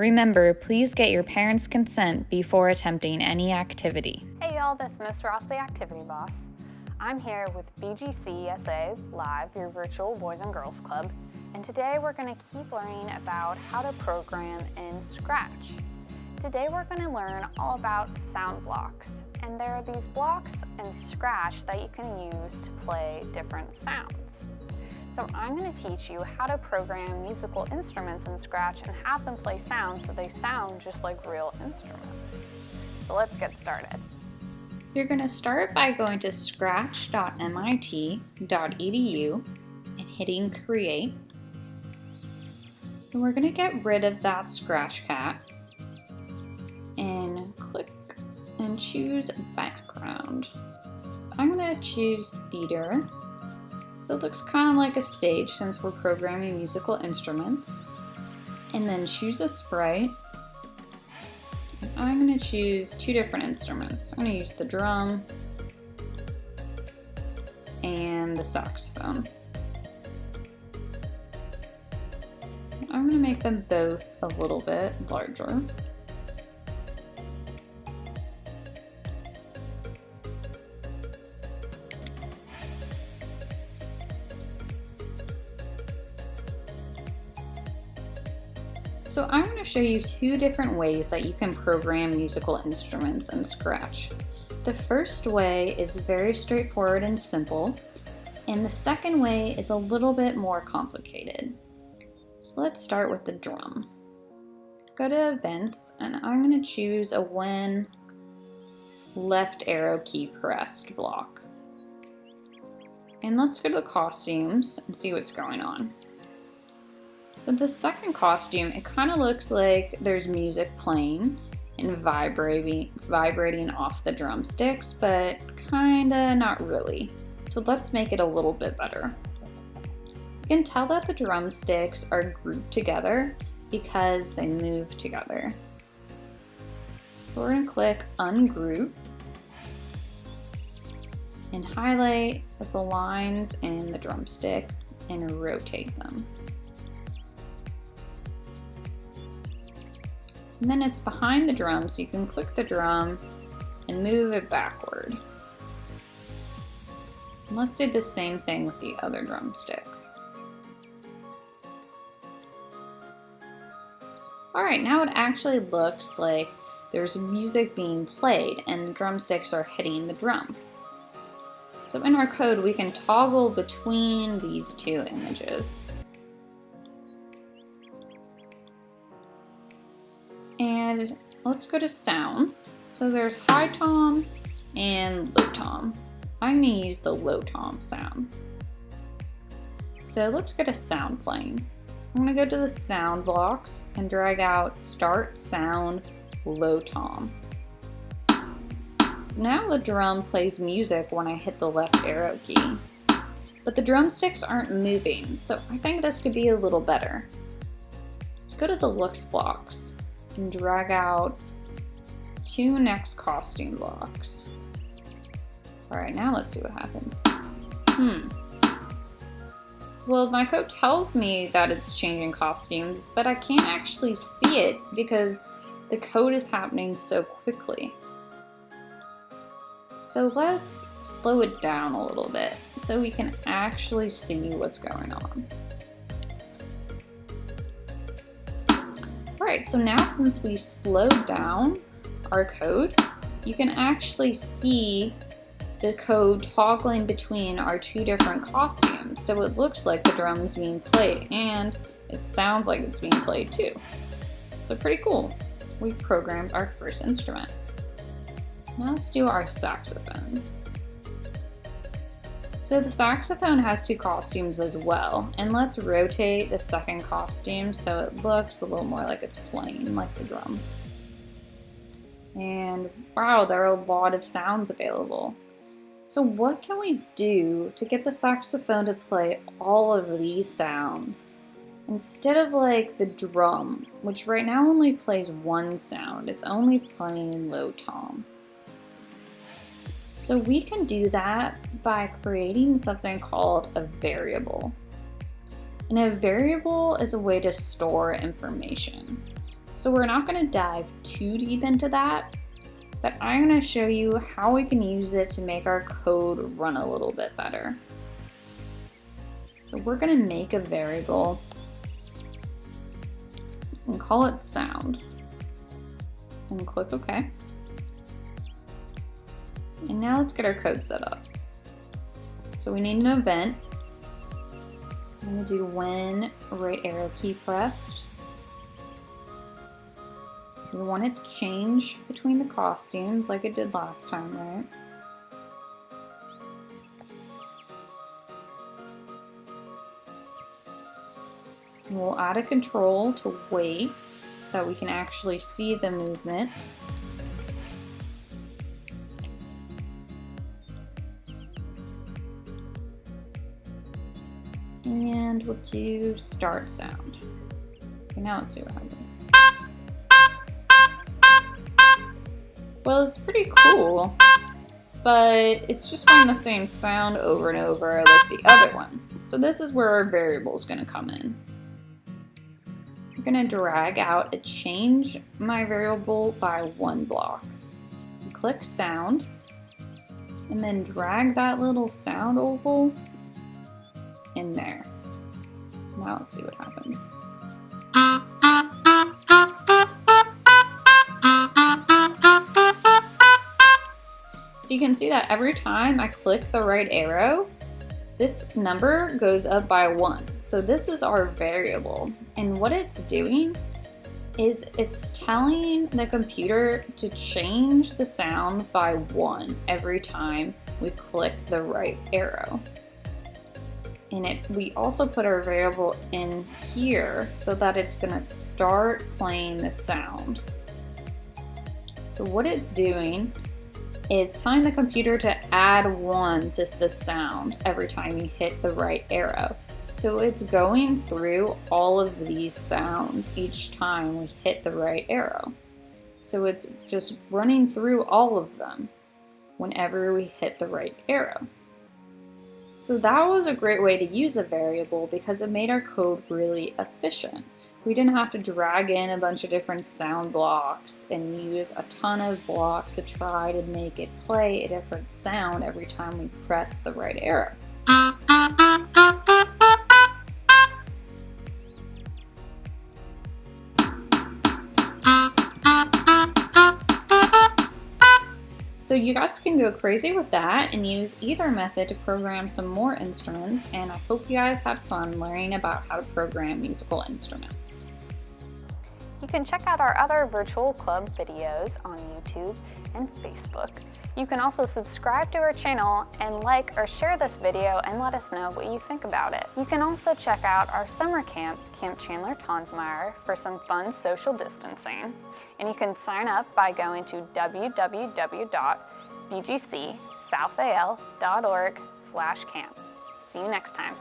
Remember, please get your parents' consent before attempting any activity. Hey y'all, this is Miss Ross, the Activity Boss. I'm here with BGCSA Live, your virtual Boys and Girls Club, and today we're going to keep learning about how to program in Scratch. Today we're going to learn all about sound blocks, and there are these blocks in Scratch that you can use to play different sounds. So I'm going to teach you how to program musical instruments in Scratch and have them play sounds so they sound just like real instruments. So let's get started. You're going to start by going to Scratch.Mit.Edu and hitting Create. And we're going to get rid of that Scratch cat and click and choose background. I'm going to choose theater. So it looks kind of like a stage since we're programming musical instruments. And then choose a sprite. And I'm going to choose two different instruments. I'm going to use the drum and the saxophone. I'm going to make them both a little bit larger. So I'm going to show you two different ways that you can program musical instruments in Scratch. The first way is very straightforward and simple, and the second way is a little bit more complicated. So let's start with the drum. Go to Events, and I'm going to choose a when left arrow key pressed block. And let's go to the costumes and see what's going on. So the second costume, it kind of looks like there's music playing and vibrating off the drumsticks, but kinda not really. So let's make it a little bit better. So you can tell that the drumsticks are grouped together because they move together. So we're gonna click Ungroup and highlight the lines in the drumstick and rotate them. And then it's behind the drum, so you can click the drum and move it backward. And let's do the same thing with the other drumstick. Alright, now it actually looks like there's music being played and the drumsticks are hitting the drum. So in our code, we can toggle between these two images. And let's go to sounds. So there's high tom and low tom. I'm going to use the low tom sound. So let's get a sound playing. I'm going to go to the sound blocks and drag out start sound low tom. So now the drum plays music when I hit the left arrow key. But the drumsticks aren't moving, so I think this could be a little better. Let's go to the looks blocks and drag out two next costume blocks. Alright, now let's see what happens. Well, my code tells me that it's changing costumes, but I can't actually see it because the code is happening so quickly. So let's slow it down a little bit so we can actually see what's going on. Alright, so now since we slowed down our code, you can actually see the code toggling between our two different costumes. So it looks like the drum's being played and it sounds like it's being played too. So pretty cool. We programmed our first instrument. Now let's do our saxophone. So the saxophone has two costumes as well, and let's rotate the second costume so it looks a little more like it's playing like the drum. And wow, there are a lot of sounds available. So what can we do to get the saxophone to play all of these sounds instead of like the drum, which right now only plays one sound? It's only playing low tom. So we can do that by creating something called a variable. And a variable is a way to store information. So we're not going to dive too deep into that, but I'm going to show you how we can use it to make our code run a little bit better. So we're going to make a variable and call it sound, and click OK. And now let's get our code set up. So we need an event. I'm going to do when right arrow key pressed. We want it to change between the costumes like it did last time, right? And we'll add a control to wait so that we can actually see the movement. And we'll do start sound. Okay, now let's see what happens. Well, it's pretty cool, but it's just playing the same sound over and over like the other one. So this is where our variable is going to come in. I'm going to drag out and change my variable by 1 block. Click sound, and then drag that little sound oval in there. Now let's see what happens. So you can see that every time I click the right arrow, this number goes up by 1. So this is our variable. And what it's doing is it's telling the computer to change the sound by 1 every time we click the right arrow. And we also put our variable in here so that it's going to start playing the sound. So what it's doing is telling the computer to add 1 to the sound every time you hit the right arrow. So it's going through all of these sounds each time we hit the right arrow. So it's just running through all of them whenever we hit the right arrow. So that was a great way to use a variable because it made our code really efficient. We didn't have to drag in a bunch of different sound blocks and use a ton of blocks to try to make it play a different sound every time we press the right arrow. So you guys can go crazy with that and use either method to program some more instruments, and I hope you guys had fun learning about how to program musical instruments. You can check out our other virtual club videos on YouTube and Facebook. You can also subscribe to our channel and like or share this video and let us know what you think about it. You can also check out our summer camp, Camp Chandler Tonsmeyer, for some fun social distancing. And you can sign up by going to www.bgcsouthaL.org/camp. See you next time.